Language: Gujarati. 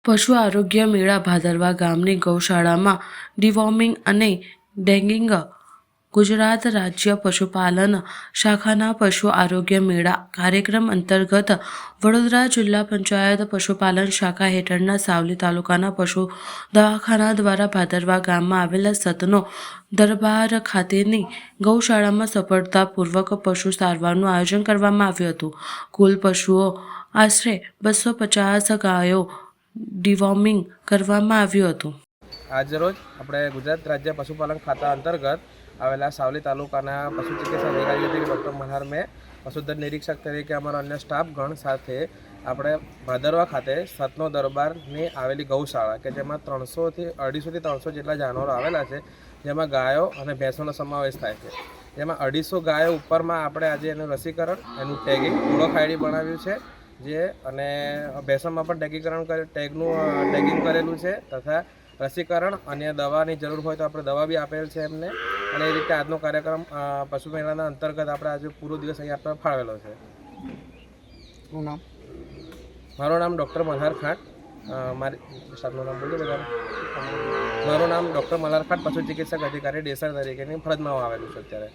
પશુ આરોગ્ય મેળા ભાદરવા ગામની ગૌશાળામાં ડિવોર્મિંગ અને ડેંગિંગ ગુજરાત રાજ્ય પશુપાલન શાખાના પશુ આરોગ્ય મેળા કાર્યક્રમ અંતર્ગત વડોદરા જિલ્લા પંચાયત પશુપાલન શાખા હેઠળના સાવલી તાલુકાના પશુ દવાખાના દ્વારા ભાદરવા ગામમાં આવેલા સતનો દરબાર ખાતેની ગૌશાળામાં સફળતાપૂર્વક પશુ સારવારનું આયોજન કરવામાં આવ્યું હતું. કુલ પશુઓ આશરે 250 ગાયો ડિવોર્મિંગ કરવામાં આવ્યું હતું. આજરોજ આપણે ગુજરાત રાજ્ય પશુપાલન ખાતા અંતર્ગત આવેલા સાવલી તાલુકાના પશુ ચિકિત્સા અધિકારી તરીકે ડૉક્ટર મલ્હાર મેં પશુધન નિરીક્ષક તરીકે અમારા અન્ય સ્ટાફગણ સાથે આપણે ભાદરવા ખાતે સતનો દરબારની આવેલી ગૌશાળા કે જેમાં 250 થી 300 જેટલા જાનવરો આવેલા છે, જેમાં ગાયો અને ભેંસોનો સમાવેશ થાય છે. જેમાં 250 ગાયો ઉપરમાં આપણે આજે એનું રસીકરણ, એનું ટેગિંગ, ઓળખ આઈડી બનાવ્યું છે જે અને ભેંસોમાં પણ ટેગિંગ કરેલું છે તથા રસીકરણ અને દવાની જરૂર હોય તો આપણે દવા બી આપેલ છે એમને. અને એ રીતે આજનો કાર્યક્રમ પશુ મેળાના અંતર્ગત આપણે આજે પૂરો દિવસ અહીં આપણે ફાળવેલો છે. મારું નામ ડૉક્ટર મલ્હાર ખાંટ, મારી સાહેબનું નામ બોલજો બધા. મારું નામ ડૉક્ટર મલ્હાર ખાંટ, પશુ ચિકિત્સક અધિકારી ડેસર તરીકેની ફરજમાં આવેલું છે અત્યારે.